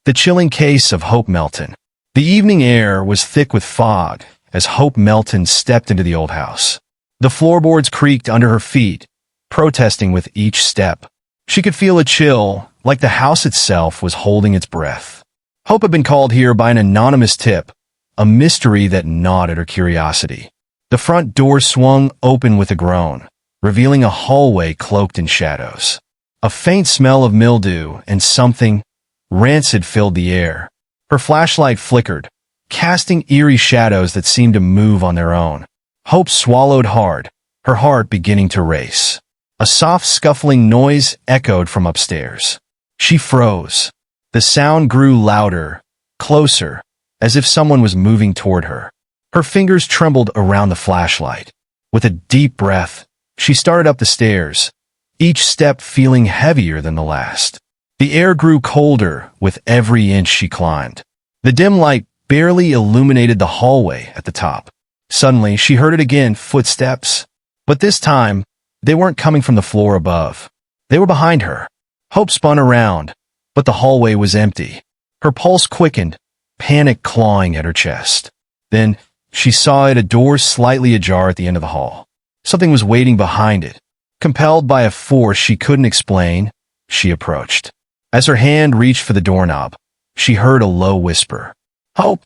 The chilling case of Hope Melton. The evening air was thick with fog as Hope Melton stepped into the old house. The floorboards creaked under her feet, protesting with each step. She could feel a chill, like the house itself was holding its breath. Hope had been called here by an anonymous tip, a mystery that gnawed at her curiosity. The front door swung open with a groan, revealing a hallway cloaked in shadows. A faint smell of mildew and something rancid filled the air. Her flashlight flickered, casting eerie shadows that seemed to move on their own. Hope swallowed hard, her heart beginning to race. A soft scuffling noise echoed from upstairs. She froze. The sound grew louder, closer, as if someone was moving toward her. Her fingers trembled around the flashlight. With a deep breath, she started up the stairs, each step feeling heavier than the last. The air grew colder with every inch she climbed. The dim light barely illuminated the hallway at the top. Suddenly, she heard it again, footsteps. But this time, they weren't coming from the floor above. They were behind her. Hope spun around, but the hallway was empty. Her pulse quickened, panic clawing at her chest. Then, she saw a door slightly ajar at the end of the hall. Something was waiting behind it. Compelled by a force she couldn't explain, she approached. As her hand reached for the doorknob, she heard a low whisper. "Hope!"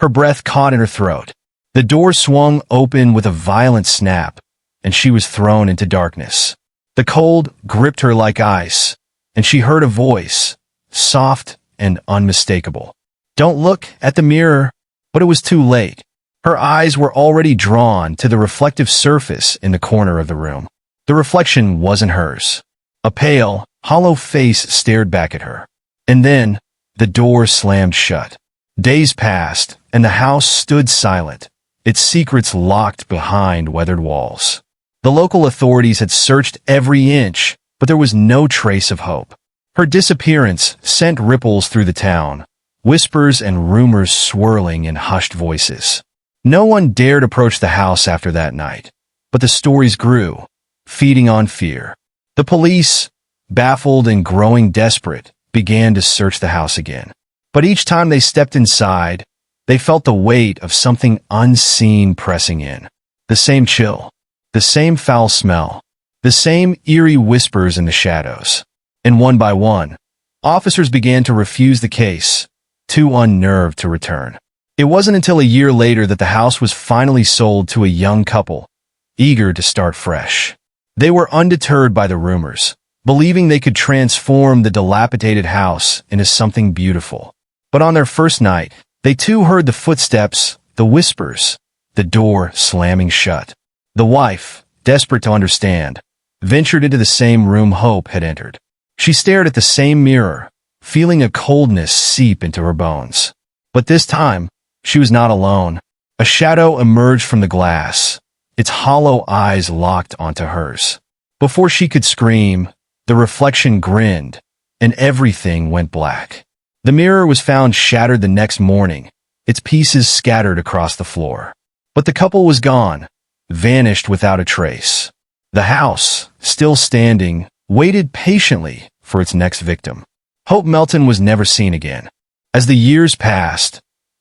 Her breath caught in her throat. The door swung open with a violent snap, and she was thrown into darkness. The cold gripped her like ice, and she heard a voice, soft and unmistakable. "Don't look at the mirror." But it was too late. Her eyes were already drawn to the reflective surface in the corner of the room. The reflection wasn't hers. A pale, hollow face stared back at her. And then, the door slammed shut. Days passed, and the house stood silent, its secrets locked behind weathered walls. The local authorities had searched every inch, but there was no trace of Hope. Her disappearance sent ripples through the town, whispers and rumors swirling in hushed voices. No one dared approach the house after that night, but the stories grew, feeding on fear. The police, baffled and growing desperate, began to search the house again. But each time they stepped inside, they felt the weight of something unseen pressing in. The same chill, the same foul smell, the same eerie whispers in the shadows. And one by one, officers began to refuse the case, too unnerved to return. It wasn't until a year later that the house was finally sold to a young couple, eager to start fresh. They were undeterred by the rumors, believing they could transform the dilapidated house into something beautiful. But on their first night, they too heard the footsteps, the whispers, the door slamming shut. The wife, desperate to understand, ventured into the same room Hope had entered. She stared at the same mirror, feeling a coldness seep into her bones. But this time, she was not alone. A shadow emerged from the glass, its hollow eyes locked onto hers. Before she could scream, the reflection grinned, and everything went black. The mirror was found shattered the next morning, its pieces scattered across the floor. But the couple was gone, vanished without a trace. The house, still standing, waited patiently for its next victim. Hope Melton was never seen again. As the years passed,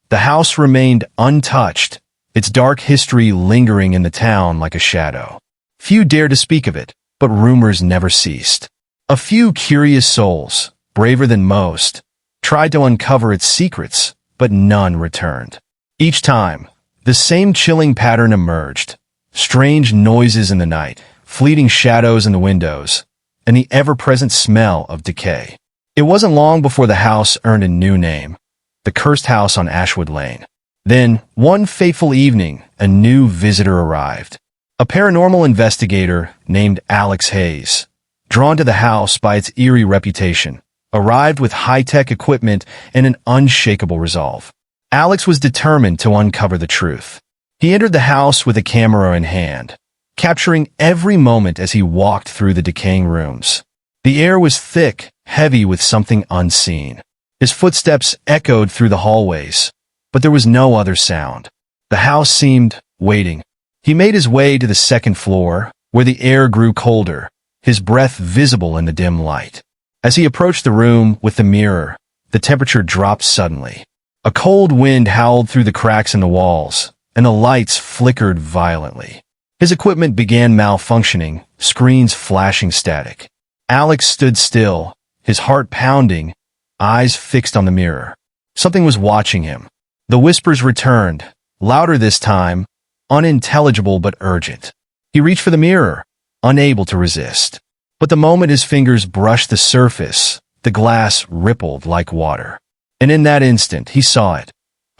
the house remained untouched, its dark history lingering in the town like a shadow. Few dared to speak of it, but rumors never ceased. A few curious souls, braver than most, tried to uncover its secrets, but none returned. Each time, the same chilling pattern emerged. Strange noises in the night, fleeting shadows in the windows, and the ever-present smell of decay. It wasn't long before the house earned a new name, the cursed house on Ashwood Lane. Then, one fateful evening, a new visitor arrived. A paranormal investigator named Alex Hayes, drawn to the house by its eerie reputation, arrived with high-tech equipment and an unshakable resolve. Alex was determined to uncover the truth. He entered the house with a camera in hand, capturing every moment as he walked through the decaying rooms. The air was thick, heavy with something unseen. His footsteps echoed through the hallways, but there was no other sound. The house seemed waiting. He made his way to the second floor, where the air grew colder, his breath visible in the dim light. As he approached the room with the mirror, the temperature dropped suddenly. A cold wind howled through the cracks in the walls, and the lights flickered violently. His equipment began malfunctioning, screens flashing static. Alex stood still, his heart pounding, eyes fixed on the mirror. Something was watching him. The whispers returned, louder this time, unintelligible but urgent. He reached for the mirror, unable to resist. But the moment his fingers brushed the surface, the glass rippled like water. And in that instant, he saw it.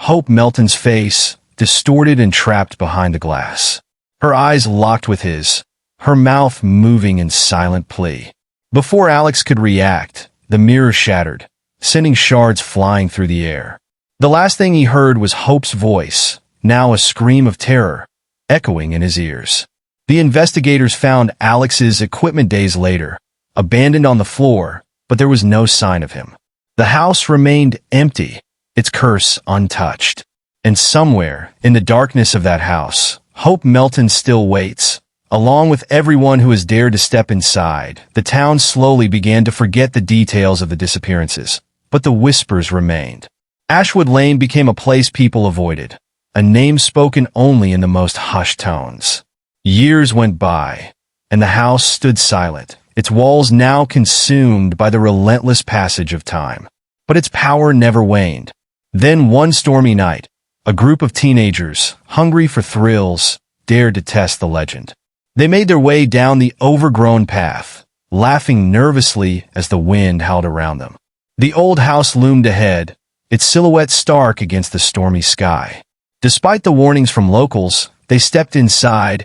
Hope Melton's face, distorted and trapped behind the glass. Her eyes locked with his, her mouth moving in silent plea. Before Alex could react, the mirror shattered, sending shards flying through the air. The last thing he heard was Hope's voice, now a scream of terror, echoing in his ears. The investigators found Alex's equipment days later, abandoned on the floor, but there was no sign of him. The house remained empty, its curse untouched. And somewhere, in the darkness of that house, Hope Melton still waits. Along with everyone who has dared to step inside, the town slowly began to forget the details of the disappearances, but the whispers remained. Ashwood Lane became a place people avoided, a name spoken only in the most hushed tones. Years went by, and the house stood silent, its walls now consumed by the relentless passage of time. But its power never waned. Then one stormy night, a group of teenagers, hungry for thrills, dared to test the legend. They made their way down the overgrown path, laughing nervously as the wind howled around them. The old house loomed ahead, its silhouette stark against the stormy sky. Despite the warnings from locals, they stepped inside,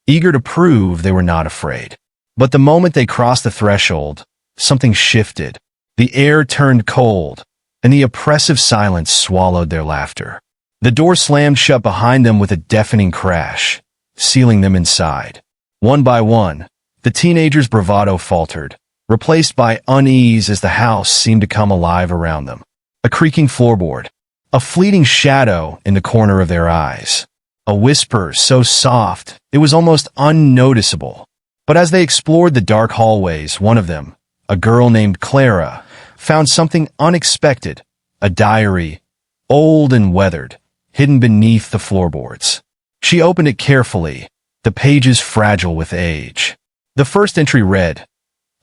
eager to prove they were not afraid. But the moment they crossed the threshold, something shifted. The air turned cold, and the oppressive silence swallowed their laughter. The door slammed shut behind them with a deafening crash, sealing them inside. One by one, the teenagers' bravado faltered, replaced by unease as the house seemed to come alive around them. A creaking floorboard, a fleeting shadow in the corner of their eyes, a whisper so soft it was almost unnoticeable. But as they explored the dark hallways, one of them, a girl named Clara, found something unexpected, a diary, old and weathered, hidden beneath the floorboards. She opened it carefully, the pages fragile with age. The first entry read,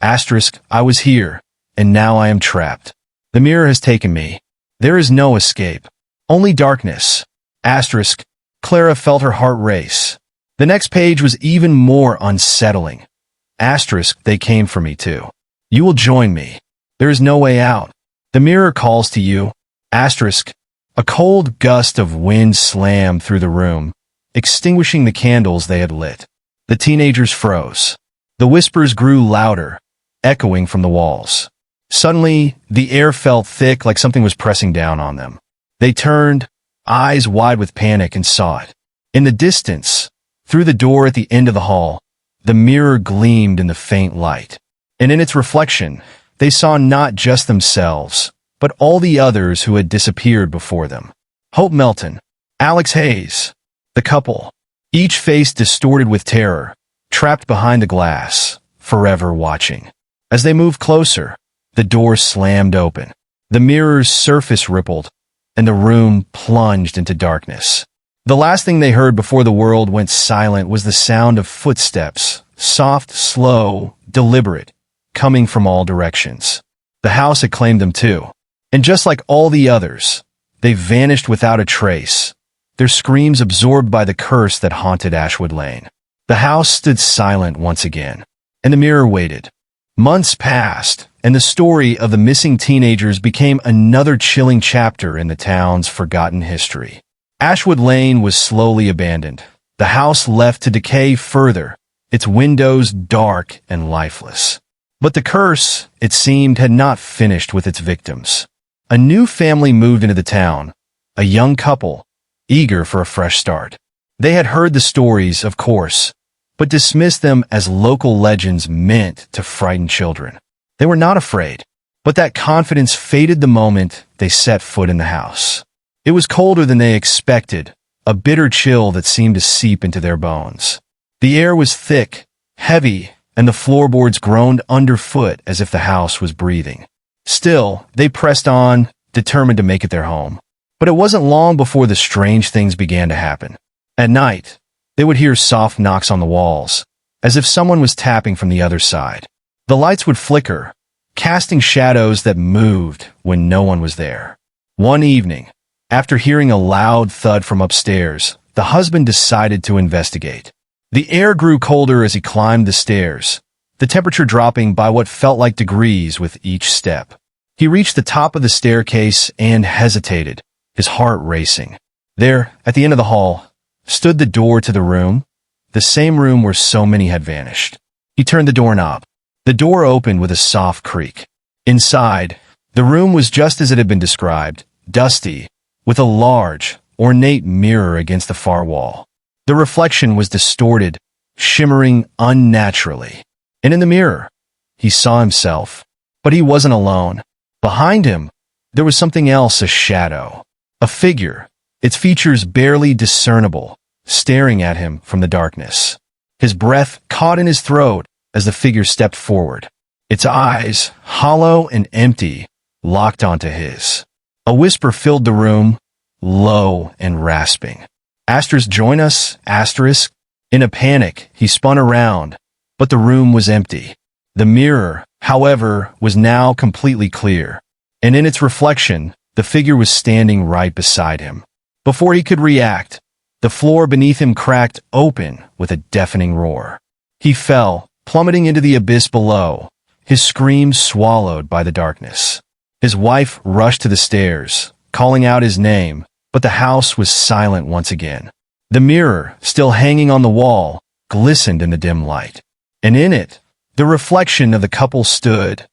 "I was here, and now I am trapped. The mirror has taken me. There is no escape, only darkness." Clara felt her heart race. The next page was even more unsettling. "They came for me too. You will join me. There is no way out. The mirror calls to you." A cold gust of wind slammed through the room, extinguishing the candles they had lit. The teenagers froze. The whispers grew louder, echoing from the walls. Suddenly, the air felt thick like something was pressing down on them. They turned, eyes wide with panic, and saw it. In the distance, through the door at the end of the hall, the mirror gleamed in the faint light. And in its reflection, they saw not just themselves, but all the others who had disappeared before them. Hope Melton, Alex Hayes, the couple, each face distorted with terror, trapped behind the glass, forever watching. As they moved closer, the door slammed open. The mirror's surface rippled, and the room plunged into darkness. The last thing they heard before the world went silent was the sound of footsteps, soft, slow, deliberate, coming from all directions. The house had claimed them too. And just like all the others, they vanished without a trace, their screams absorbed by the curse that haunted Ashwood Lane. The house stood silent once again, and the mirror waited. Months passed, and the story of the missing teenagers became another chilling chapter in the town's forgotten history. Ashwood Lane was slowly abandoned, the house left to decay further, its windows dark and lifeless. But the curse, it seemed, had not finished with its victims. A new family moved into the town, a young couple, eager for a fresh start. They had heard the stories, of course, but dismissed them as local legends meant to frighten children. They were not afraid, but that confidence faded the moment they set foot in the house. It was colder than they expected, a bitter chill that seemed to seep into their bones. The air was thick, heavy, and the floorboards groaned underfoot as if the house was breathing. Still, they pressed on, determined to make it their home. But it wasn't long before the strange things began to happen. At night, they would hear soft knocks on the walls, as if someone was tapping from the other side. The lights would flicker, casting shadows that moved when no one was there. One evening, after hearing a loud thud from upstairs, the husband decided to investigate. The air grew colder as he climbed the stairs, the temperature dropping by what felt like degrees with each step. He reached the top of the staircase and hesitated, his heart racing. There, at the end of the hall, stood the door to the room, the same room where so many had vanished. He turned the doorknob. The door opened with a soft creak. Inside, the room was just as it had been described, dusty, with a large, ornate mirror against the far wall. The reflection was distorted, shimmering unnaturally. And in the mirror, he saw himself. But he wasn't alone. Behind him, there was something else, a shadow. A figure, its features barely discernible, staring at him from the darkness. His breath caught in his throat as the figure stepped forward. Its eyes, hollow and empty, locked onto his. A whisper filled the room, low and rasping. "Asterisk, join us, asterisk." In a panic, he spun around, but the room was empty. The mirror, however, was now completely clear, and in its reflection, the figure was standing right beside him. Before he could react, the floor beneath him cracked open with a deafening roar. He fell, plummeting into the abyss below, his scream swallowed by the darkness. His wife rushed to the stairs, calling out his name, but the house was silent once again. The mirror, still hanging on the wall, glistened in the dim light. And in it, the reflection of the couple stood,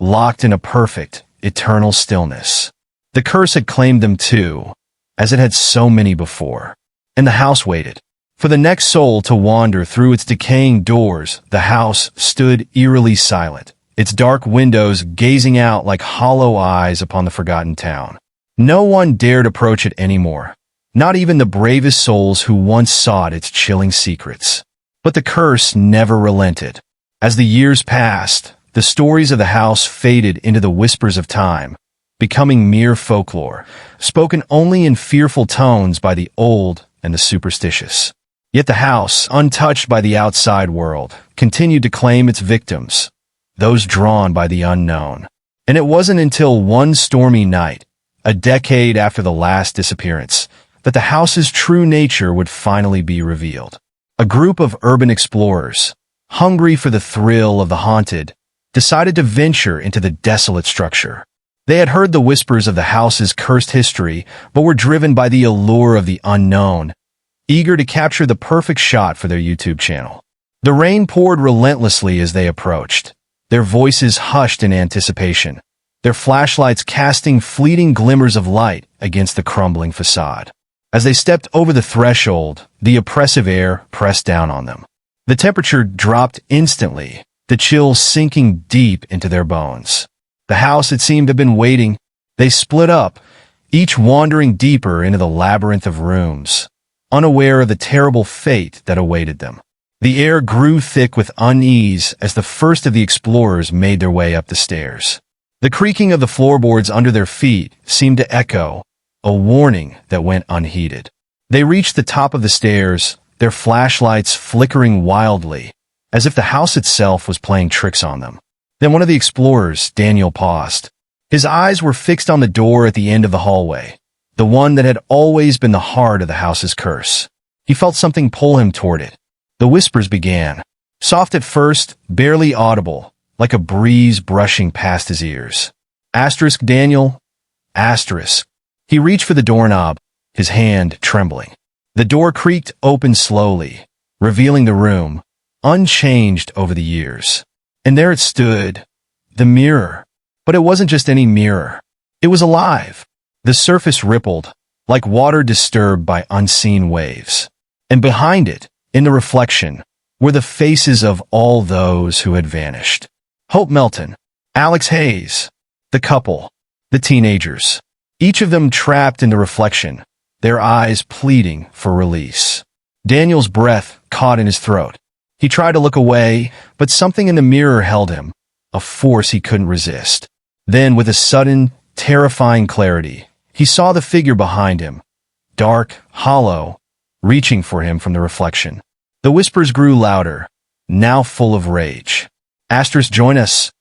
locked in a perfect, eternal stillness. The curse had claimed them too, as it had so many before. And the house waited. For the next soul to wander through its decaying doors, the house stood eerily silent, its dark windows gazing out like hollow eyes upon the forgotten town. No one dared approach it anymore, not even the bravest souls who once sought its chilling secrets. But the curse never relented. As the years passed, the stories of the house faded into the whispers of time, becoming mere folklore, spoken only in fearful tones by the old and the superstitious. Yet the house, untouched by the outside world, continued to claim its victims, those drawn by the unknown. And it wasn't until one stormy night, a decade after the last disappearance, that the house's true nature would finally be revealed. A group of urban explorers, hungry for the thrill of the haunted, decided to venture into the desolate structure. They had heard the whispers of the house's cursed history, but were driven by the allure of the unknown, eager to capture the perfect shot for their YouTube channel. The rain poured relentlessly as they approached, their voices hushed in anticipation, their flashlights casting fleeting glimmers of light against the crumbling facade. As they stepped over the threshold, the oppressive air pressed down on them. The temperature dropped instantly, the chill sinking deep into their bones. The house, it seemed, had been waiting. They split up, each wandering deeper into the labyrinth of rooms, unaware of the terrible fate that awaited them. The air grew thick with unease as the first of the explorers made their way up the stairs. The creaking of the floorboards under their feet seemed to echo, a warning that went unheeded. They reached the top of the stairs, their flashlights flickering wildly, as if the house itself was playing tricks on them. Then one of the explorers, Daniel, paused. His eyes were fixed on the door at the end of the hallway, the one that had always been the heart of the house's curse. He felt something pull him toward it. The whispers began, soft at first, barely audible, like a breeze brushing past his ears. Asterisk, Daniel. Asterisk. He reached for the doorknob, his hand trembling. The door creaked open slowly, revealing the room, unchanged over the years. And there it stood, the mirror. But it wasn't just any mirror. It was alive. The surface rippled, like water disturbed by unseen waves. And behind it, in the reflection, were the faces of all those who had vanished. Hope Melton, Alex Hayes, the couple, the teenagers, each of them trapped in the reflection, their eyes pleading for release. Daniel's breath caught in his throat. He tried to look away, but something in the mirror held him, a force he couldn't resist. Then, with a sudden, terrifying clarity, he saw the figure behind him, dark, hollow, reaching for him from the reflection. The whispers grew louder, now full of rage. Asterisk, join us.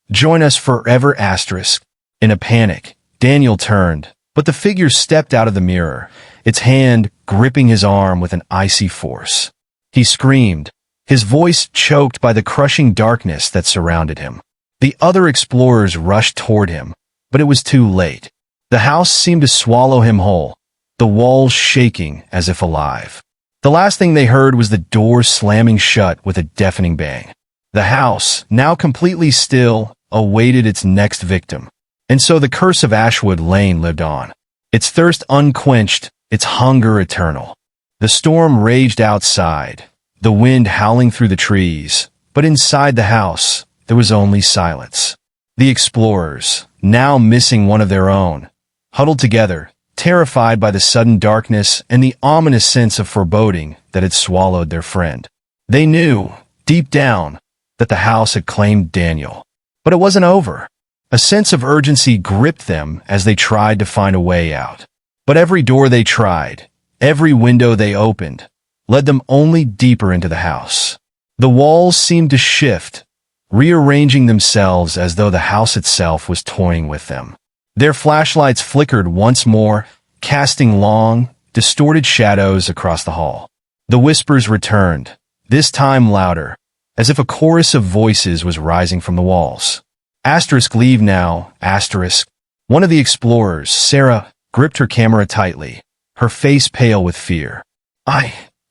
Join us forever, asterisk. In a panic, Daniel turned, but the figure stepped out of the mirror, its hand gripping his arm with an icy force. He screamed, his voice choked by the crushing darkness that surrounded him. The other explorers rushed toward him, but it was too late. The house seemed to swallow him whole, the walls shaking as if alive. The last thing they heard was the door slamming shut with a deafening bang. The house, now completely still, awaited its next victim. And so the curse of Ashwood Lane lived on, its thirst unquenched, its hunger eternal. The storm raged outside, the wind howling through the trees, but inside the house, there was only silence. The explorers, now missing one of their own, huddled together, terrified by the sudden darkness and the ominous sense of foreboding that had swallowed their friend. They knew, deep down, that the house had claimed Daniel. But it wasn't over. A sense of urgency gripped them as they tried to find a way out. But every door they tried, every window they opened, led them only deeper into the house. The walls seemed to shift, rearranging themselves as though the house itself was toying with them. Their flashlights flickered once more, casting long, distorted shadows across the hall. The whispers returned, this time louder, as if a chorus of voices was rising from the walls. Asterisk, leave now, asterisk. One of the explorers, Sarah, gripped her camera tightly, her face pale with fear.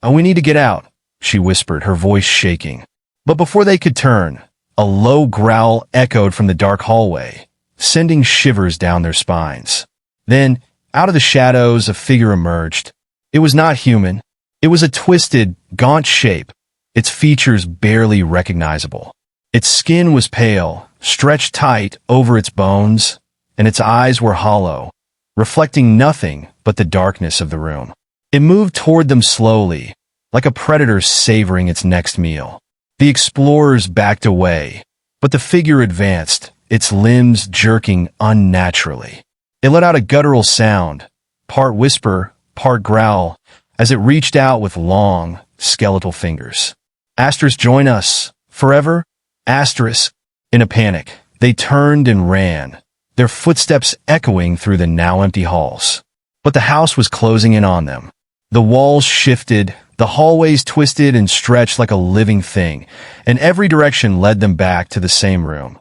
We need to get out, she whispered, her voice shaking. But before they could turn, a low growl echoed from the dark hallway, sending shivers down their spines. Then, out of the shadows, a figure emerged. It was not human. It was a twisted, gaunt shape, its features barely recognizable. Its skin was pale, stretched tight over its bones, and its eyes were hollow, reflecting nothing but the darkness of the room. It moved toward them slowly, like a predator savoring its next meal. The explorers backed away, but the figure advanced, its limbs jerking unnaturally. It let out a guttural sound, part whisper, part growl, as it reached out with long, skeletal fingers. Asterisk, join us, forever, asterisk. In a panic, they turned and ran, their footsteps echoing through the now empty halls. But the house was closing in on them. The walls shifted, the hallways twisted and stretched like a living thing, and every direction led them back to the same room.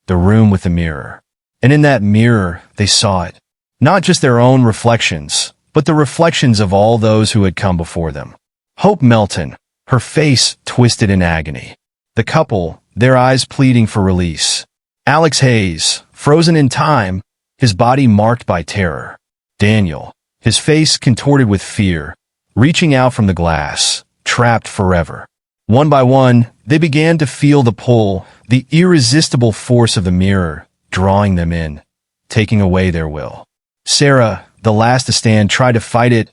The room with the mirror. And in that mirror, they saw it. Not just their own reflections, but the reflections of all those who had come before them. Hope Melton, her face twisted in agony. The couple, their eyes pleading for release. Alex Hayes, frozen in time, his body marked by terror. Daniel, his face contorted with fear, reaching out from the glass, trapped forever. One by one, they began to feel the pull, the irresistible force of the mirror, drawing them in, taking away their will. Sarah, the last to stand, tried to fight it,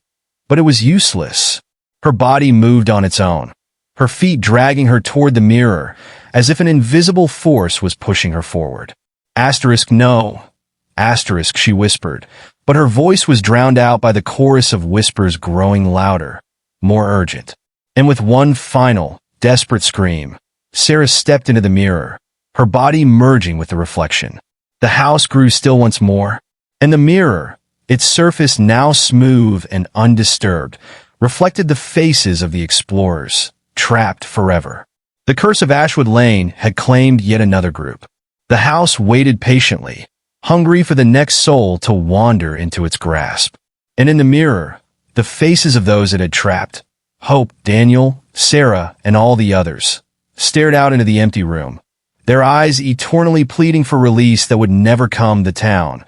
but it was useless. Her body moved on its own, her feet dragging her toward the mirror, as if an invisible force was pushing her forward. Asterisk, no. Asterisk, she whispered, but her voice was drowned out by the chorus of whispers growing louder, more urgent. And with one final, desperate scream, Sarah stepped into the mirror, her body merging with the reflection. The house grew still once more, and the mirror, its surface now smooth and undisturbed, reflected the faces of the explorers, trapped forever. The curse of Ashwood Lane had claimed yet another group. The house waited patiently, hungry for the next soul to wander into its grasp. And in the mirror, the faces of those it had trapped, Hope, Daniel, Sarah, and all the others, stared out into the empty room, their eyes eternally pleading for release that would never come. The town,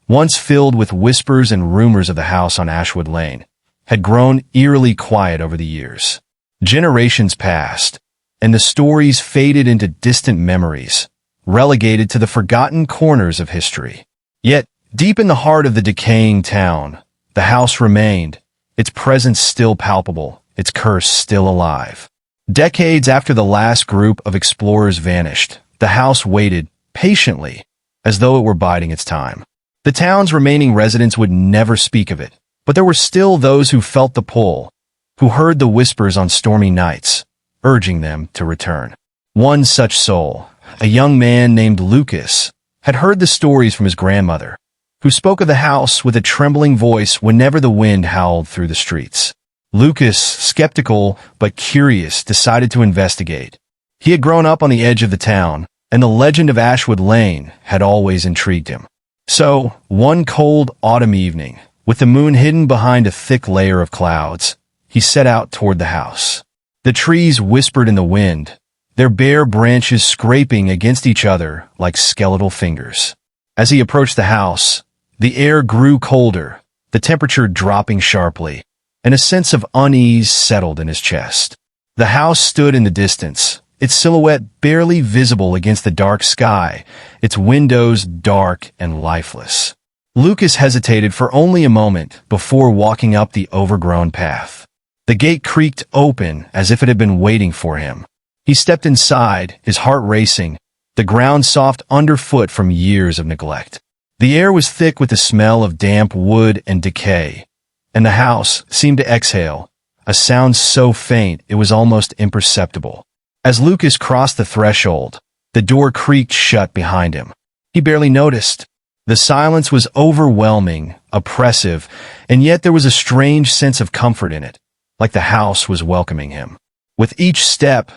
once filled with whispers and rumors of the house on Ashwood Lane, had grown eerily quiet over the years. Generations passed, and the stories faded into distant memories, relegated to the forgotten corners of history. Yet, deep in the heart of the decaying town, the house remained, its presence still palpable, its curse still alive. Decades after the last group of explorers vanished, the house waited, patiently, as though it were biding its time. The town's remaining residents would never speak of it, but there were still those who felt the pull, who heard the whispers on stormy nights, urging them to return. One such soul, a young man named Lucas, had heard the stories from his grandmother, who spoke of the house with a trembling voice whenever the wind howled through the streets. Lucas, skeptical but curious, decided to investigate. He had grown up on the edge of the town, and the legend of Ashwood Lane had always intrigued him. So, one cold autumn evening, with the moon hidden behind a thick layer of clouds, he set out toward the house. The trees whispered in the wind, their bare branches scraping against each other like skeletal fingers. As he approached the house, the air grew colder, the temperature dropping sharply, and a sense of unease settled in his chest. The house stood in the distance, its silhouette barely visible against the dark sky, its windows dark and lifeless. Lucas hesitated for only a moment before walking up the overgrown path. The gate creaked open as if it had been waiting for him. He stepped inside, his heart racing, the ground soft underfoot from years of neglect. The air was thick with the smell of damp wood and decay, and the house seemed to exhale, a sound so faint it was almost imperceptible. As Lucas crossed the threshold, the door creaked shut behind him. He barely noticed. The silence was overwhelming, oppressive, and yet there was a strange sense of comfort in it, like the house was welcoming him. With each step,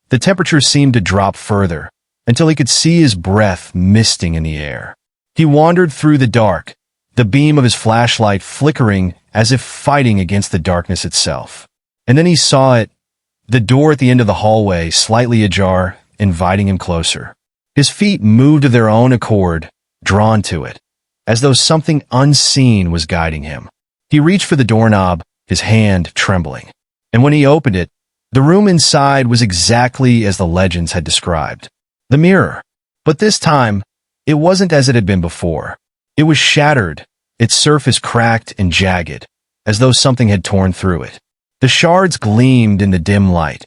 the temperature seemed to drop further, until he could see his breath misting in the air. He wandered through the dark, the beam of his flashlight flickering as if fighting against the darkness itself. And then he saw it, the door at the end of the hallway slightly ajar, inviting him closer. His feet moved of their own accord, drawn to it, as though something unseen was guiding him. He reached for the doorknob, his hand trembling. And when he opened it, the room inside was exactly as the legends had described. The mirror. But this time, it wasn't as it had been before. It was shattered, its surface cracked and jagged, as though something had torn through it. The shards gleamed in the dim light,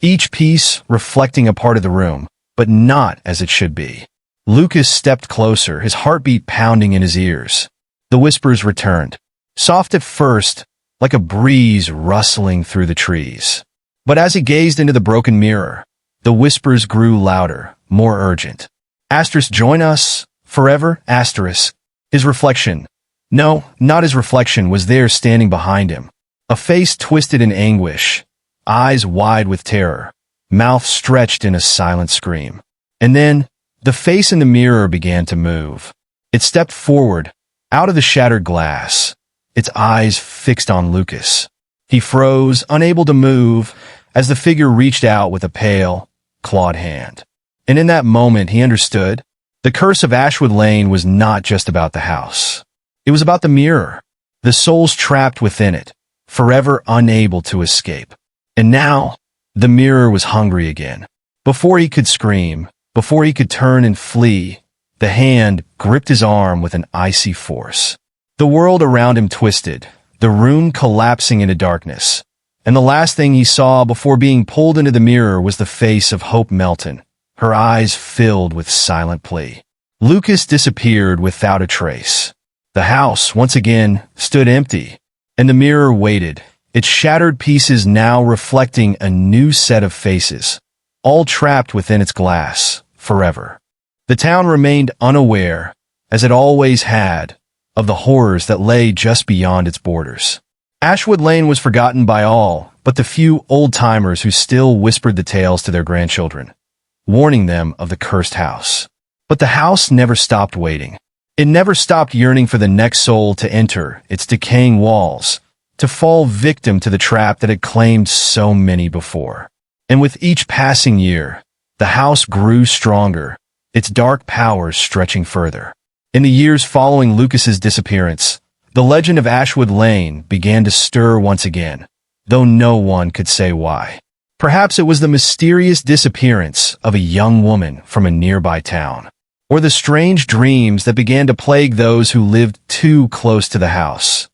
each piece reflecting a part of the room, but not as it should be. Lucas stepped closer, his heartbeat pounding in his ears. The whispers returned, soft at first, like a breeze rustling through the trees. But as he gazed into the broken mirror, the whispers grew louder, more urgent. Asterisk, join us, forever, asterisk. His reflection, no, not his reflection, was there standing behind him. A face twisted in anguish, eyes wide with terror, mouth stretched in a silent scream. And then, the face in the mirror began to move. It stepped forward, out of the shattered glass, its eyes fixed on Lucas. He froze, unable to move, as the figure reached out with a pale, clawed hand. And in that moment he understood, the curse of Ashwood Lane was not just about the house. It was about the mirror, the souls trapped within it, forever unable to escape. And now, the mirror was hungry again. Before he could scream, before he could turn and flee, the hand gripped his arm with an icy force. The world around him twisted, the room collapsing into darkness. And the last thing he saw before being pulled into the mirror was the face of Hope Melton, her eyes filled with silent plea. Lucas disappeared without a trace. The house, once again, stood empty, and the mirror waited, its shattered pieces now reflecting a new set of faces, all trapped within its glass, forever. The town remained unaware, as it always had, of the horrors that lay just beyond its borders. Ashwood Lane was forgotten by all but the few old-timers who still whispered the tales to their grandchildren, warning them of the cursed house. But the house never stopped waiting. It never stopped yearning for the next soul to enter its decaying walls, to fall victim to the trap that had claimed so many before. And with each passing year, the house grew stronger, its dark powers stretching further. In the years following Lucas's disappearance, the legend of Ashwood Lane began to stir once again, though no one could say why. Perhaps it was the mysterious disappearance of a young woman from a nearby town, or the strange dreams that began to plague those who lived too close to the house.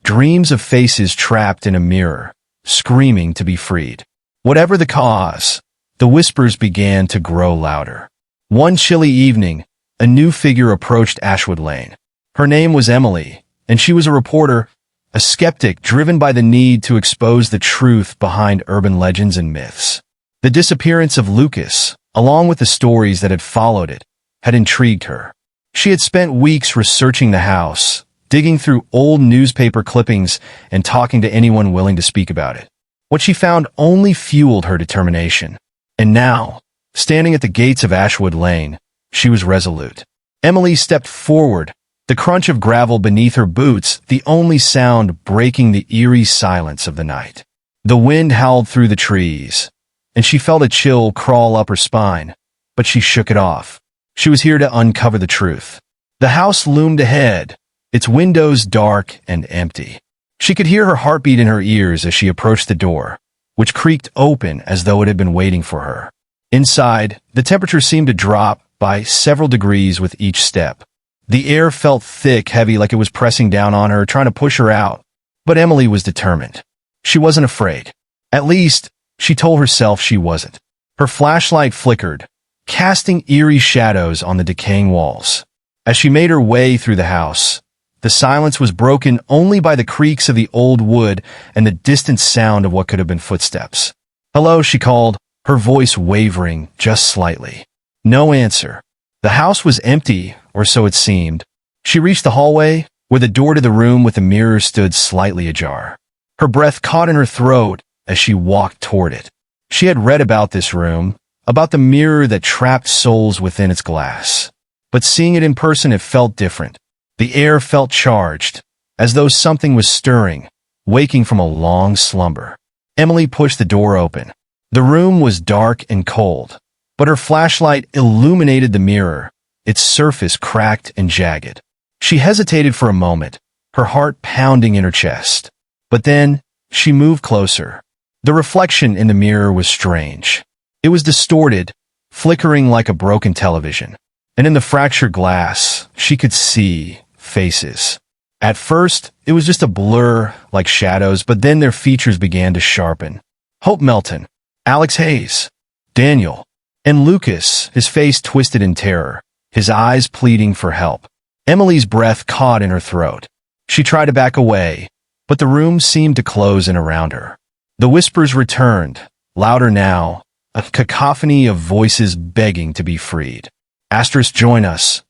Dreams of faces trapped in a mirror, screaming to be freed. Whatever the cause, the whispers began to grow louder. One chilly evening, a new figure approached Ashwood Lane. Her name was Emily, and she was a reporter, a skeptic driven by the need to expose the truth behind urban legends and myths. The disappearance of Lucas, along with the stories that had followed it, had intrigued her. She had spent weeks researching the house, digging through old newspaper clippings and talking to anyone willing to speak about it. What she found only fueled her determination. And now, standing at the gates of Ashwood Lane, she was resolute. Emily stepped forward, the crunch of gravel beneath her boots the only sound breaking the eerie silence of the night. The wind howled through the trees, and she felt a chill crawl up her spine, but she shook it off. She was here to uncover the truth. The house loomed ahead, its windows dark and empty. She could hear her heartbeat in her ears as she approached the door, which creaked open as though it had been waiting for her. Inside, the temperature seemed to drop by several degrees with each step. The air felt thick, heavy, like it was pressing down on her, trying to push her out. But Emily was determined. She wasn't afraid. At least, she told herself she wasn't. Her flashlight flickered, casting eerie shadows on the decaying walls. As she made her way through the house, the silence was broken only by the creaks of the old wood and the distant sound of what could have been footsteps. "Hello," she called, her voice wavering just slightly. No answer. The house was empty, or so it seemed. She reached the hallway, where the door to the room with the mirror stood slightly ajar. Her breath caught in her throat as she walked toward it. She had read about this room, about the mirror that trapped souls within its glass. But seeing it in person, it felt different. The air felt charged, as though something was stirring, waking from a long slumber. Emily pushed the door open. The room was dark and cold, but her flashlight illuminated the mirror, its surface cracked and jagged. She hesitated for a moment, her heart pounding in her chest. But then, she moved closer. The reflection in the mirror was strange. It was distorted, flickering like a broken television. And in the fractured glass, she could see faces. At first, it was just a blur, like shadows, but then their features began to sharpen. Hope Melton, Alex Hayes, Daniel, and Lucas, his face twisted in terror, his eyes pleading for help. Emily's breath caught in her throat. She tried to back away, but the room seemed to close in around her. The whispers returned, louder now, a cacophony of voices begging to be freed. Asterisk, join us.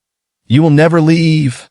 You will never leave.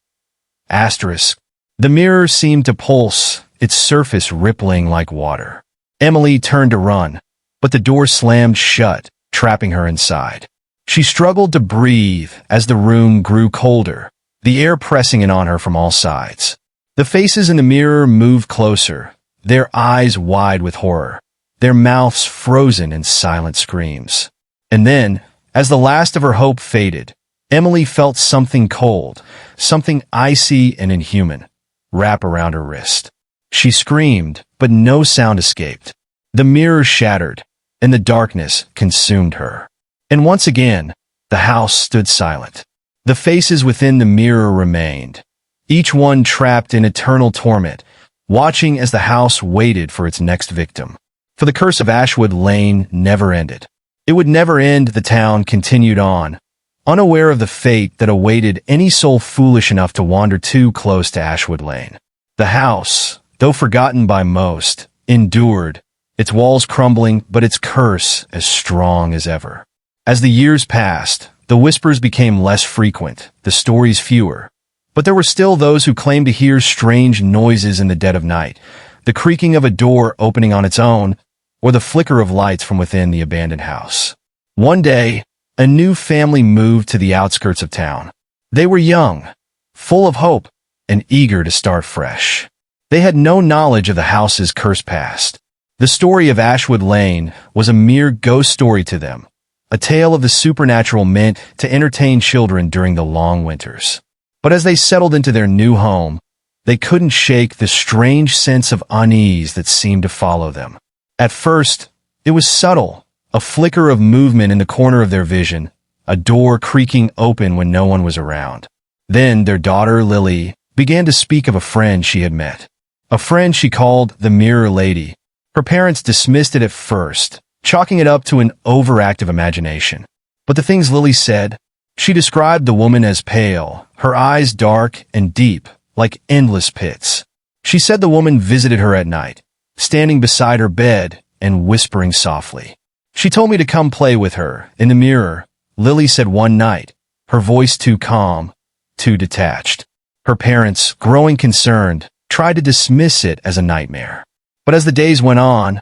Asterisk. The mirror seemed to pulse, its surface rippling like water. Emily turned to run, but the door slammed shut, trapping her inside. She struggled to breathe as the room grew colder, the air pressing in on her from all sides. The faces in the mirror moved closer, their eyes wide with horror, their mouths frozen in silent screams. And then, as the last of her hope faded, Emily felt something cold, something icy and inhuman, wrap around her wrist. She screamed, but no sound escaped. The mirror shattered, and the darkness consumed her. And once again, the house stood silent. The faces within the mirror remained, each one trapped in eternal torment, watching as the house waited for its next victim. For the curse of Ashwood Lane never ended. It would never end, the town continued on, unaware of the fate that awaited any soul foolish enough to wander too close to Ashwood Lane. The house, though forgotten by most, endured, its walls crumbling, but its curse as strong as ever. As the years passed, the whispers became less frequent, the stories fewer. But there were still those who claimed to hear strange noises in the dead of night, the creaking of a door opening on its own, or the flicker of lights from within the abandoned house. One day, a new family moved to the outskirts of town. They were young, full of hope, and eager to start fresh. They had no knowledge of the house's cursed past. The story of Ashwood Lane was a mere ghost story to them, a tale of the supernatural meant to entertain children during the long winters. But as they settled into their new home, they couldn't shake the strange sense of unease that seemed to follow them. At first, it was subtle, a flicker of movement in the corner of their vision, a door creaking open when no one was around. Then their daughter, Lily, began to speak of a friend she had met. A friend she called the Mirror Lady. Her parents dismissed it at first, chalking it up to an overactive imagination. But the things Lily said, She described the woman as pale, her eyes dark and deep, like endless pits. She said the woman visited her at night, standing beside her bed and whispering softly. She told me to come play with her. In the mirror, Lily said one night, her voice too calm, too detached. Her parents, growing concerned, tried to dismiss it as a nightmare. But as the days went on,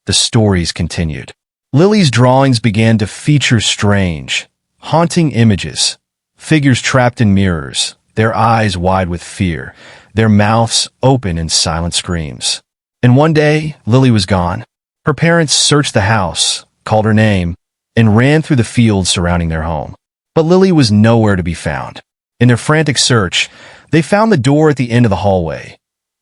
the stories continued. Lily's drawings began to feature strange, haunting images, figures trapped in mirrors, their eyes wide with fear, their mouths open in silent screams. And one day, Lily was gone. Her parents searched the house, called her name, and ran through the fields surrounding their home. But Lily was nowhere to be found. In their frantic search, they found the door at the end of the hallway,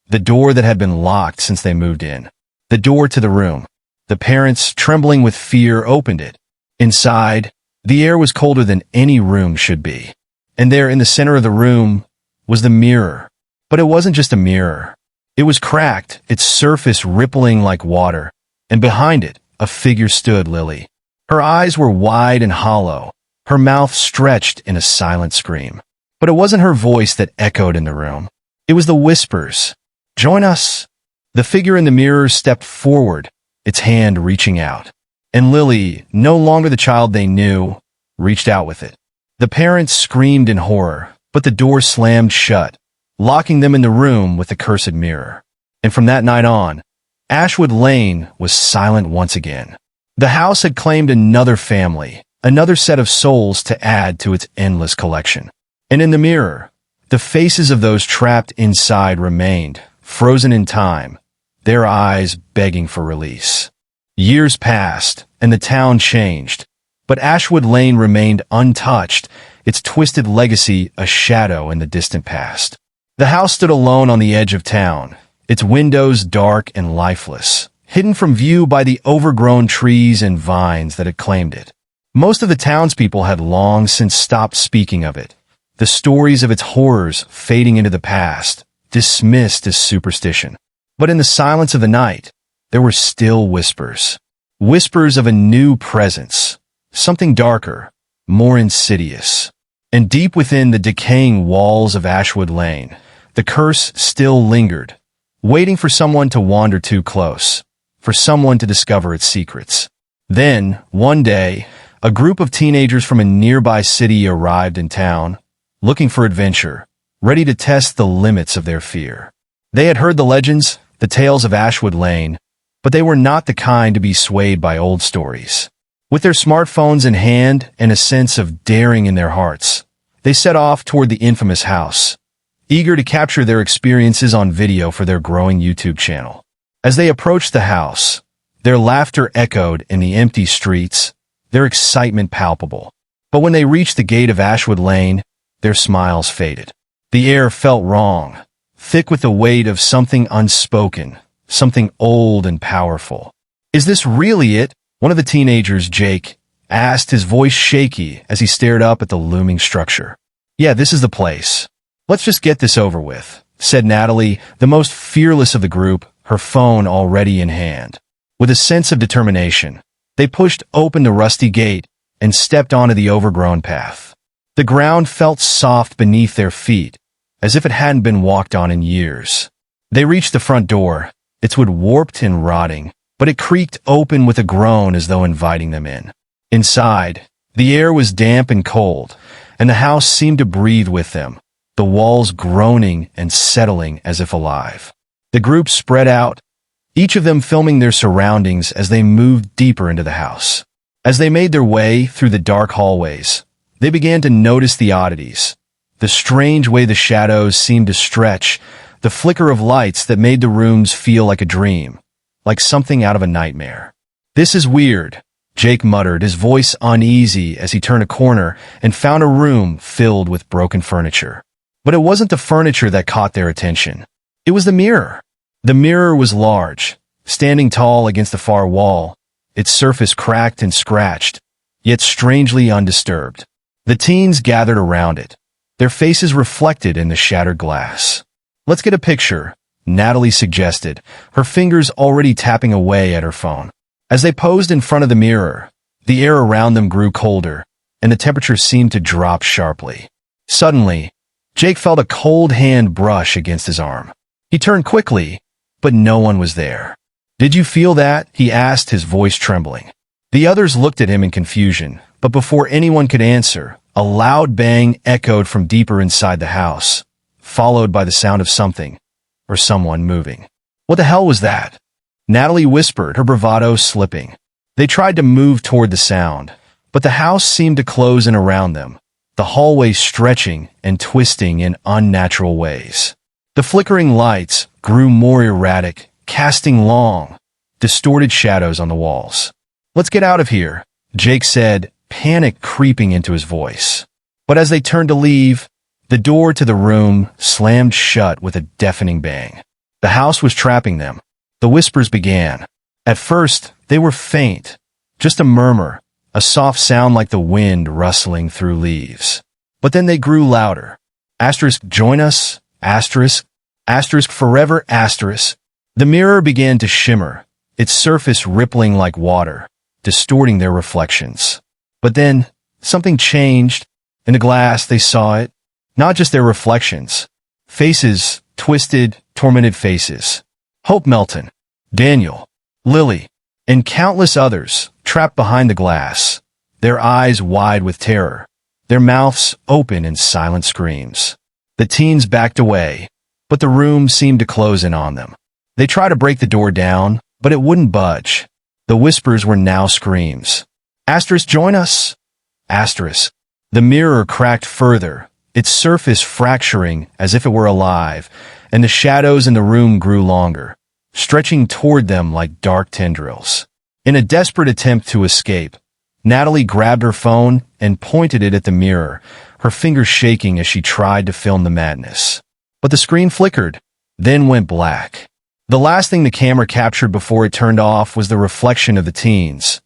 the door that had been locked since they moved in, the door to the room. The parents, trembling with fear, opened it. Inside, the air was colder than any room should be. And there, in the center of the room, was the mirror. But it wasn't just a mirror. It was cracked, its surface rippling like water, and behind it, a figure stood, Lily. Her eyes were wide and hollow, her mouth stretched in a silent scream. But it wasn't her voice that echoed in the room. It was the whispers. "Join us." The figure in the mirror stepped forward, its hand reaching out. And Lily, no longer the child they knew, reached out with it. The parents screamed in horror, but the door slammed shut, locking them in the room with the cursed mirror. And from that night on, Ashwood Lane was silent once again. The house had claimed another family, another set of souls to add to its endless collection. And in the mirror, the faces of those trapped inside remained, frozen in time, their eyes begging for release. Years passed, and the town changed, but Ashwood Lane remained untouched, its twisted legacy a shadow in the distant past. The house stood alone on the edge of town, its windows dark and lifeless, hidden from view by the overgrown trees and vines that had claimed it. Most of the townspeople had long since stopped speaking of it, the stories of its horrors fading into the past, dismissed as superstition. But in the silence of the night, there were still whispers. Whispers of a new presence, something darker, more insidious. And deep within the decaying walls of Ashwood Lane, the curse still lingered, waiting for someone to wander too close, for someone to discover its secrets. Then, one day, a group of teenagers from a nearby city arrived in town, looking for adventure, ready to test the limits of their fear. They had heard the legends, the tales of Ashwood Lane, but they were not the kind to be swayed by old stories. With their smartphones in hand and a sense of daring in their hearts, they set off toward the infamous house, eager to capture their experiences on video for their growing YouTube channel. As they approached the house, their laughter echoed in the empty streets, their excitement palpable. But when they reached the gate of Ashwood Lane, their smiles faded. The air felt wrong, thick with the weight of something unspoken, something old and powerful. "Is this really it?" one of the teenagers, Jake, asked, his voice shaky as he stared up at the looming structure. "Yeah, this is the place. Let's just get this over with," said Natalie, the most fearless of the group, her phone already in hand. With a sense of determination, they pushed open the rusty gate and stepped onto the overgrown path. The ground felt soft beneath their feet, as if it hadn't been walked on in years. They reached the front door, its wood warped and rotting, but it creaked open with a groan as though inviting them in. Inside, the air was damp and cold, and the house seemed to breathe with them, the walls groaning and settling as if alive. The group spread out, each of them filming their surroundings as they moved deeper into the house. As they made their way through the dark hallways, they began to notice the oddities, the strange way the shadows seemed to stretch, the flicker of lights that made the rooms feel like a dream, like something out of a nightmare. "This is weird," Jake muttered, his voice uneasy as he turned a corner and found a room filled with broken furniture. But it wasn't the furniture that caught their attention. It was the mirror. The mirror was large, standing tall against the far wall, its surface cracked and scratched, yet strangely undisturbed. The teens gathered around it, their faces reflected in the shattered glass. "Let's get a picture," Natalie suggested, her fingers already tapping away at her phone. As they posed in front of the mirror, the air around them grew colder, and the temperature seemed to drop sharply. Suddenly, Jake felt a cold hand brush against his arm. He turned quickly, but no one was there. "Did you feel that?" he asked, his voice trembling. The others looked at him in confusion, but before anyone could answer, a loud bang echoed from deeper inside the house, followed by the sound of something or someone moving. "What the hell was that?" Natalie whispered, her bravado slipping. They tried to move toward the sound, but the house seemed to close in around them, the hallway stretching and twisting in unnatural ways. The flickering lights grew more erratic, casting long, distorted shadows on the walls. "Let's get out of here," Jake said, panic creeping into his voice. But as they turned to leave, the door to the room slammed shut with a deafening bang. The house was trapping them. The whispers began. At first, they were faint, just a murmur, a soft sound like the wind rustling through leaves. But then they grew louder. Asterisk, join us, asterisk, asterisk, forever, asterisk. The mirror began to shimmer, its surface rippling like water, distorting their reflections. But then, something changed. In the glass, they saw it. Not just their reflections. Faces, twisted, tormented faces. Hope Melton, Daniel, Lily, and countless others trapped behind the glass, their eyes wide with terror, their mouths open in silent screams. The teens backed away, but the room seemed to close in on them. They tried to break the door down, but it wouldn't budge. The whispers were now screams. Asterisk, join us. Asterisk. The mirror cracked further, its surface fracturing as if it were alive, and the shadows in the room grew longer, stretching toward them like dark tendrils. In a desperate attempt to escape, Natalie grabbed her phone and pointed it at the mirror, her fingers shaking as she tried to film the madness. But the screen flickered, then went black. The last thing the camera captured before it turned off was the reflection of the teens,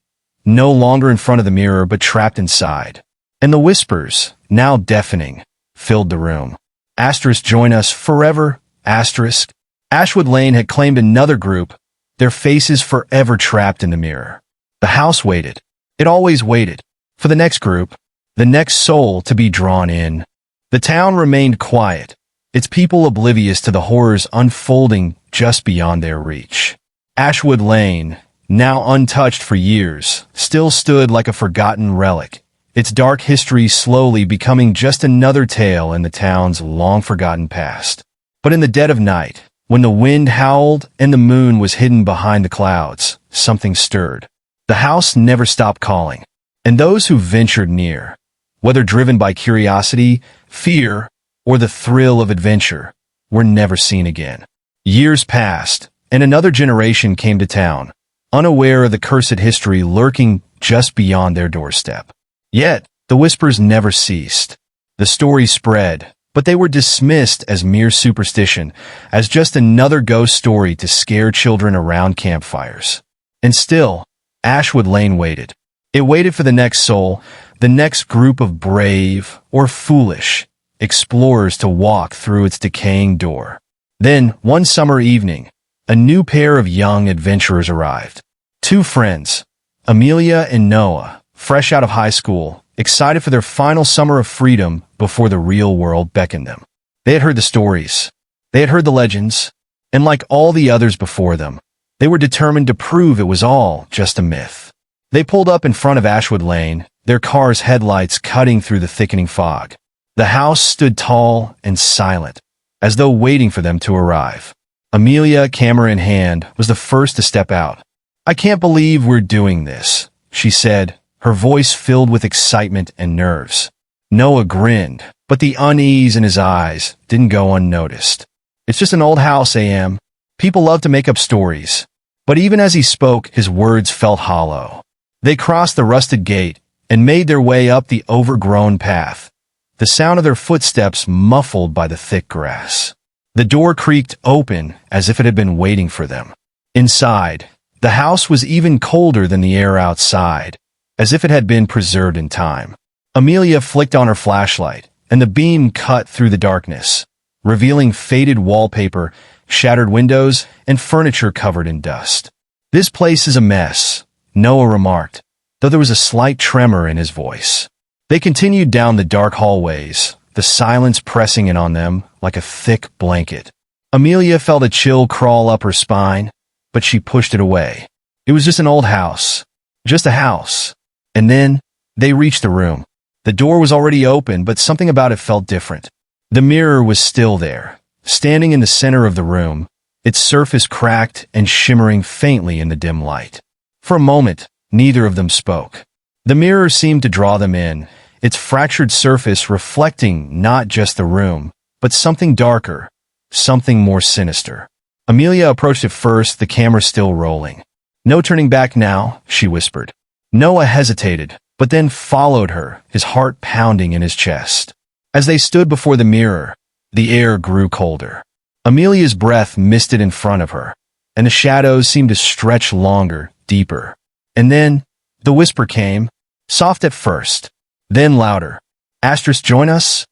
no longer in front of the mirror but trapped inside. And the whispers, now deafening, filled the room. Asterisk, join us forever, asterisk. Ashwood Lane had claimed another group, their faces forever trapped in the mirror. The house waited. It always waited. For the next group, the next soul to be drawn in. The town remained quiet, its people oblivious to the horrors unfolding just beyond their reach. Ashwood Lane, now untouched for years, still stood like a forgotten relic, its dark history slowly becoming just another tale in the town's long-forgotten past. But in the dead of night, when the wind howled and the moon was hidden behind the clouds, something stirred. The house never stopped calling, and those who ventured near, whether driven by curiosity, fear, or the thrill of adventure, were never seen again. Years passed, and another generation came to town, unaware of the cursed history lurking just beyond their doorstep. Yet, the whispers never ceased. The story spread, but they were dismissed as mere superstition, as just another ghost story to scare children around campfires. And still, Ashwood Lane waited. It waited for the next soul, the next group of brave, or foolish, explorers to walk through its decaying door. Then, one summer evening, a new pair of young adventurers arrived. Two friends, Amelia and Noah, fresh out of high school, excited for their final summer of freedom before the real world beckoned them. They had heard the stories. They had heard the legends. And like all the others before them, they were determined to prove it was all just a myth. They pulled up in front of Ashwood Lane, their car's headlights cutting through the thickening fog. The house stood tall and silent, as though waiting for them to arrive. Amelia, camera in hand, was the first to step out. "I can't believe we're doing this," she said, her voice filled with excitement and nerves. Noah grinned, but the unease in his eyes didn't go unnoticed. "It's just an old house, A.M. People love to make up stories." But even as he spoke, his words felt hollow. They crossed the rusted gate and made their way up the overgrown path, the sound of their footsteps muffled by the thick grass. The door creaked open as if it had been waiting for them. Inside, the house was even colder than the air outside, as if it had been preserved in time. Amelia flicked on her flashlight, and the beam cut through the darkness, revealing faded wallpaper, shattered windows, and furniture covered in dust. "This place is a mess," Noah remarked, though there was a slight tremor in his voice. They continued down the dark hallways, the silence pressing in on them like a thick blanket. Amelia felt a chill crawl up her spine, but she pushed it away. It was just an old house. Just a house. And then, they reached the room. The door was already open, but something about it felt different. The mirror was still there, standing in the center of the room, its surface cracked and shimmering faintly in the dim light. For a moment, neither of them spoke. The mirror seemed to draw them in, its fractured surface reflecting not just the room, but something darker, something more sinister. Amelia approached it first, the camera still rolling. "No turning back now," she whispered. Noah hesitated, but then followed her, his heart pounding in his chest. As they stood before the mirror, the air grew colder. Amelia's breath misted in front of her, and the shadows seemed to stretch longer, deeper. And then, the whisper came, soft at first, then louder. "Asterisk, join us?"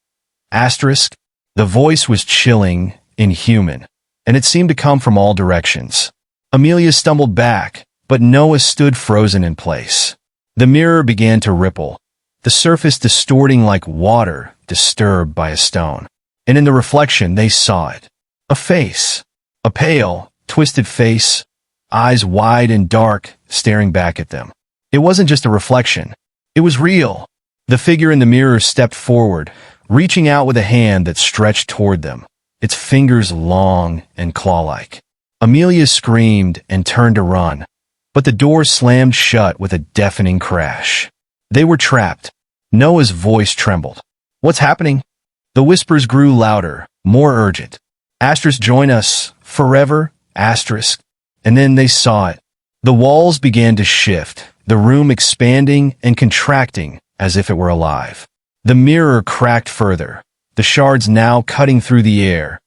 Asterisk. The voice was chilling, inhuman, and it seemed to come from all directions. Amelia stumbled back, but Noah stood frozen in place. The mirror began to ripple, the surface distorting like water disturbed by a stone. And in the reflection they saw it. A face. A pale, twisted face, eyes wide and dark, staring back at them. It wasn't just a reflection. It was real. The figure in the mirror stepped forward, reaching out with a hand that stretched toward them, its fingers long and claw-like. Amelia screamed and turned to run, but the door slammed shut with a deafening crash. They were trapped. Noah's voice trembled. "What's happening?" The whispers grew louder, more urgent. "Asterisk, join us, forever, asterisk." And then they saw it. The walls began to shift, the room expanding and contracting as if it were alive. The mirror cracked further, the shards now cutting through the air,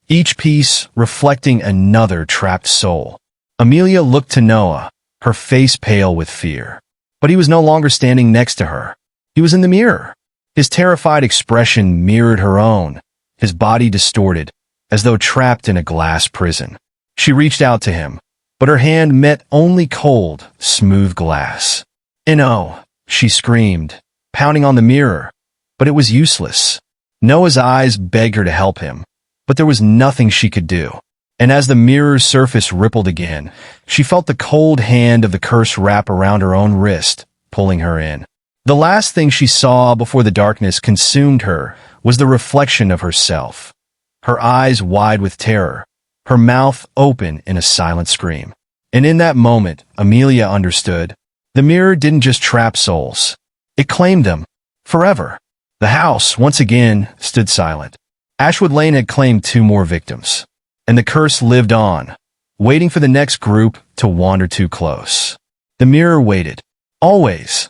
each piece reflecting another trapped soul. Amelia looked to Noah, her face pale with fear. But he was no longer standing next to her. He was in the mirror. His terrified expression mirrored her own, his body distorted, as though trapped in a glass prison. She reached out to him, but her hand met only cold, smooth glass. "No," she screamed, pounding on the mirror, but it was useless. Noah's eyes begged her to help him, but there was nothing she could do. And as the mirror's surface rippled again, she felt the cold hand of the curse wrap around her own wrist, pulling her in. The last thing she saw before the darkness consumed her was the reflection of herself, her eyes wide with terror, her mouth open in a silent scream. And in that moment, Amelia understood. The mirror didn't just trap souls. It claimed them, forever. The house, once again, stood silent. Ashwood Lane had claimed 2 more victims. And the curse lived on, waiting for the next group to wander too close. The mirror waited. Always.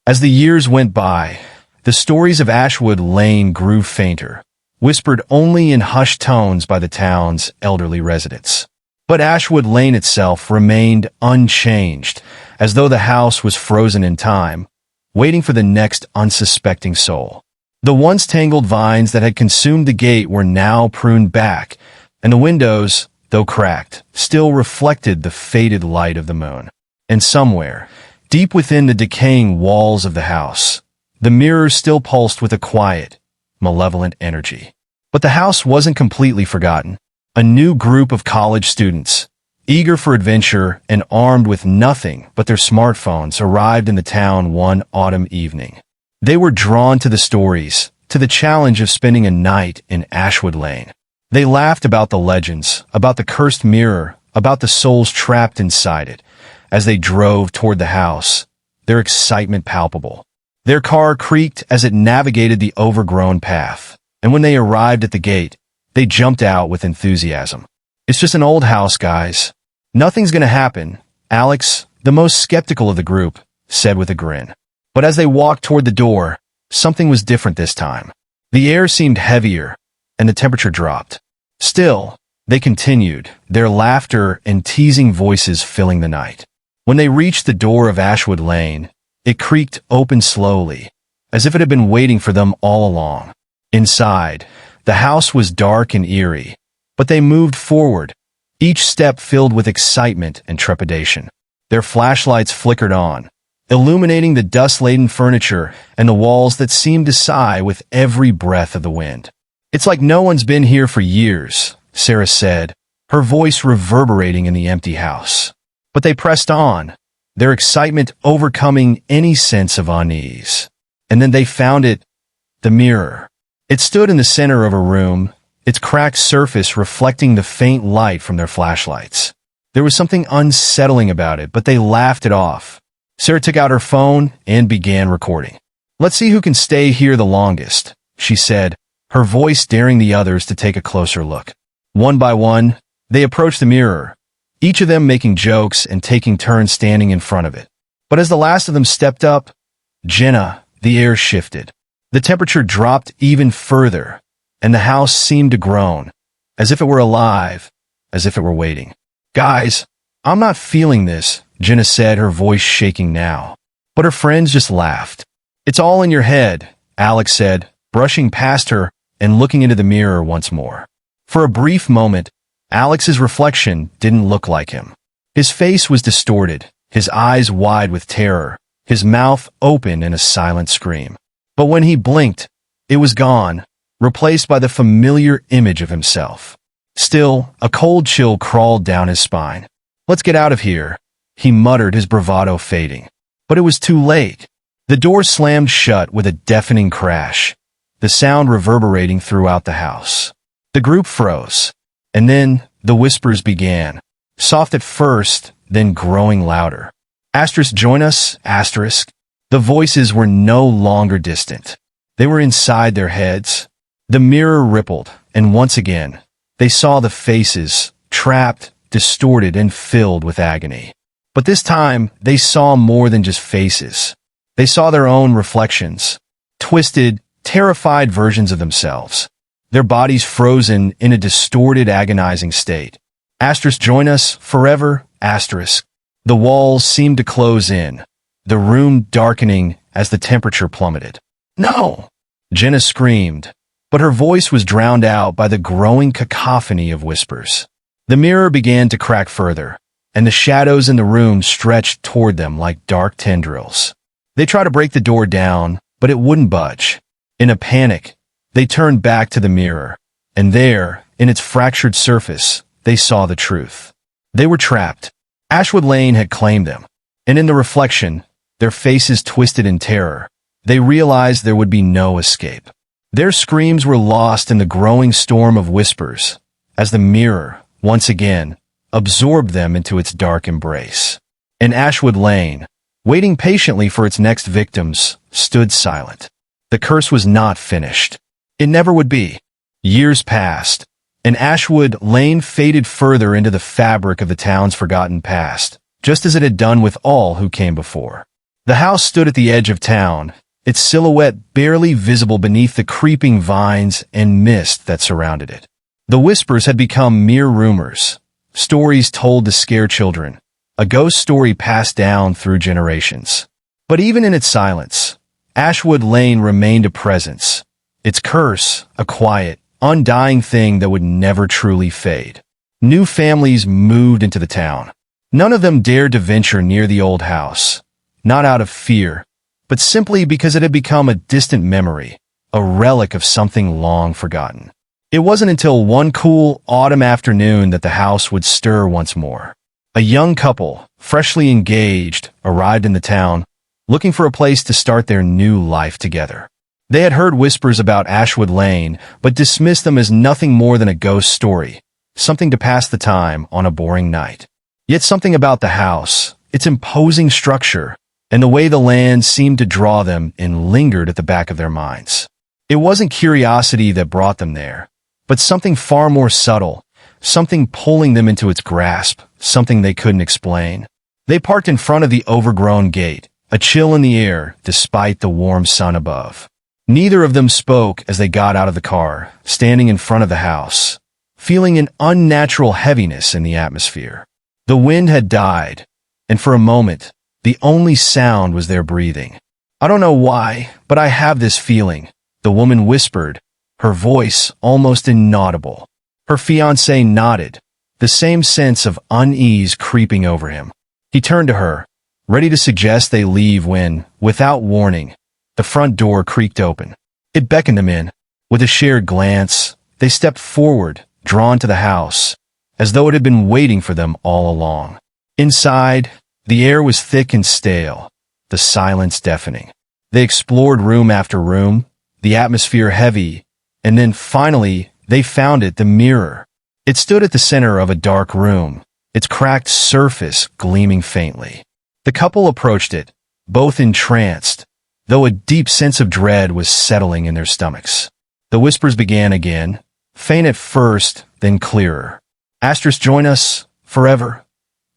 As the years went by, the stories of Ashwood Lane grew fainter, whispered only in hushed tones by the town's elderly residents. But Ashwood Lane itself remained unchanged, as though the house was frozen in time, waiting for the next unsuspecting soul. The once tangled vines that had consumed the gate were now pruned back, and the windows, though cracked, still reflected the faded light of the moon. And somewhere, deep within the decaying walls of the house, the mirror still pulsed with a quiet, malevolent energy. But the house wasn't completely forgotten. A new group of college students, eager for adventure and armed with nothing but their smartphones, arrived in the town one autumn evening. They were drawn to the stories, to the challenge of spending a night in Ashwood Lane. They laughed about the legends, about the cursed mirror, about the souls trapped inside it. As they drove toward the house, their excitement palpable. Their car creaked as it navigated the overgrown path, and when they arrived at the gate, they jumped out with enthusiasm. "It's just an old house, guys. Nothing's gonna happen," Alex, the most skeptical of the group, said with a grin. But as they walked toward the door, something was different this time. The air seemed heavier, and the temperature dropped. Still, they continued, their laughter and teasing voices filling the night. When they reached the door of Ashwood Lane, it creaked open slowly, as if it had been waiting for them all along. Inside, the house was dark and eerie, but they moved forward, each step filled with excitement and trepidation. Their flashlights flickered on, illuminating the dust-laden furniture and the walls that seemed to sigh with every breath of the wind. "It's like no one's been here for years," Sarah said, her voice reverberating in the empty house. But they pressed on, their excitement overcoming any sense of unease. And then they found it, the mirror. It stood in the center of a room, its cracked surface reflecting the faint light from their flashlights. There was something unsettling about it, but they laughed it off. Sarah took out her phone and began recording. "Let's see who can stay here the longest," she said, her voice daring the others to take a closer look. One by one, they approached the mirror, each of them making jokes and taking turns standing in front of it. But as the last of them stepped up, Jenna, the air shifted. The temperature dropped even further, and the house seemed to groan, as if it were alive, as if it were waiting. "Guys, I'm not feeling this," Jenna said, her voice shaking now. But her friends just laughed. "It's all in your head," Alex said, brushing past her and looking into the mirror once more. For a brief moment, Alex's reflection didn't look like him. His face was distorted, his eyes wide with terror, his mouth open in a silent scream. But when he blinked, it was gone, replaced by the familiar image of himself. Still, a cold chill crawled down his spine. "Let's get out of here," he muttered, his bravado fading. But it was too late. The door slammed shut with a deafening crash, the sound reverberating throughout the house. The group froze, and then the whispers began, soft at first, then growing louder. "Join us, asterisk." The voices were no longer distant. They were inside their heads. The mirror rippled, and once again, they saw the faces, trapped, distorted, and filled with agony. But this time, they saw more than just faces. They saw their own reflections, twisted, terrified versions of themselves, their bodies frozen in a distorted, agonizing state. "Join us, forever, asterisk." The walls seemed to close in, the room darkening as the temperature plummeted. "No!" Jenna screamed, but her voice was drowned out by the growing cacophony of whispers. The mirror began to crack further, and the shadows in the room stretched toward them like dark tendrils. They tried to break the door down, but it wouldn't budge. In a panic, they turned back to the mirror, and there, in its fractured surface, they saw the truth. They were trapped. Ashwood Lane had claimed them, and in the reflection, their faces twisted in terror, they realized there would be no escape. Their screams were lost in the growing storm of whispers, as the mirror, once again, absorbed them into its dark embrace. And Ashwood Lane, waiting patiently for its next victims, stood silent. The curse was not finished. It never would be. Years passed, and Ashwood Lane faded further into the fabric of the town's forgotten past, just as it had done with all who came before. The house stood at the edge of town, its silhouette barely visible beneath the creeping vines and mist that surrounded it. The whispers had become mere rumors, stories told to scare children, a ghost story passed down through generations. But even in its silence, Ashwood Lane remained a presence, its curse a quiet, undying thing that would never truly fade. New families moved into the town. None of them dared to venture near the old house, not out of fear, but simply because it had become a distant memory, a relic of something long forgotten. It wasn't until one cool autumn afternoon that the house would stir once more. A young couple, freshly engaged, arrived in the town, looking for a place to start their new life together. They had heard whispers about Ashwood Lane, but dismissed them as nothing more than a ghost story, something to pass the time on a boring night. Yet something about the house, its imposing structure, and the way the land seemed to draw them in lingered at the back of their minds. It wasn't curiosity that brought them there, but something far more subtle, something pulling them into its grasp, something they couldn't explain. They parked in front of the overgrown gate, a chill in the air despite the warm sun above. Neither of them spoke as they got out of the car, standing in front of the house, feeling an unnatural heaviness in the atmosphere. The wind had died, and for a moment, the only sound was their breathing. "I don't know why, but I have this feeling," the woman whispered, her voice almost inaudible. Her fiancé nodded, the same sense of unease creeping over him. He turned to her, ready to suggest they leave when, without warning, the front door creaked open. It beckoned them in. With a shared glance, they stepped forward, drawn to the house, as though it had been waiting for them all along. Inside, the air was thick and stale, the silence deafening. They explored room after room, the atmosphere heavy, and then finally, they found it, the mirror. It stood at the center of a dark room, its cracked surface gleaming faintly. The couple approached it, both entranced, though a deep sense of dread was settling in their stomachs. The whispers began again, faint at first, then clearer. Asterisk, join us, forever.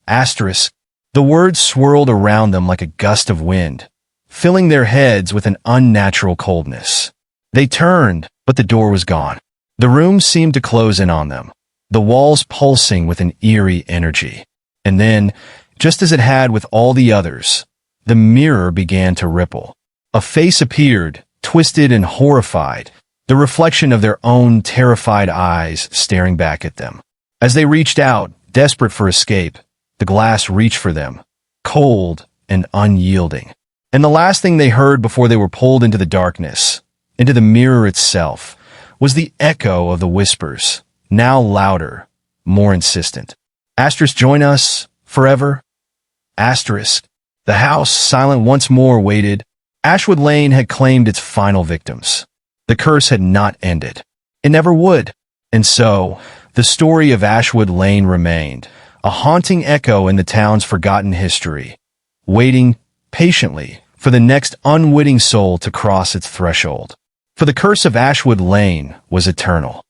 Asterisk. The words swirled around them like a gust of wind, filling their heads with an unnatural coldness. They turned, but the door was gone. The room seemed to close in on them, the walls pulsing with an eerie energy. And then, just as it had with all the others, the mirror began to ripple. A face appeared, twisted and horrified, the reflection of their own terrified eyes staring back at them. As they reached out, desperate for escape, the glass reached for them, cold and unyielding. And the last thing they heard before they were pulled into the darkness, into the mirror itself, was the echo of the whispers, now louder, more insistent. Asterisk, join us, forever. Asterisk. The house, silent once more, waited. Ashwood Lane had claimed its final victims. The curse had not ended. It never would. And so, the story of Ashwood Lane remained, a haunting echo in the town's forgotten history, waiting patiently for the next unwitting soul to cross its threshold. For the curse of Ashwood Lane was eternal.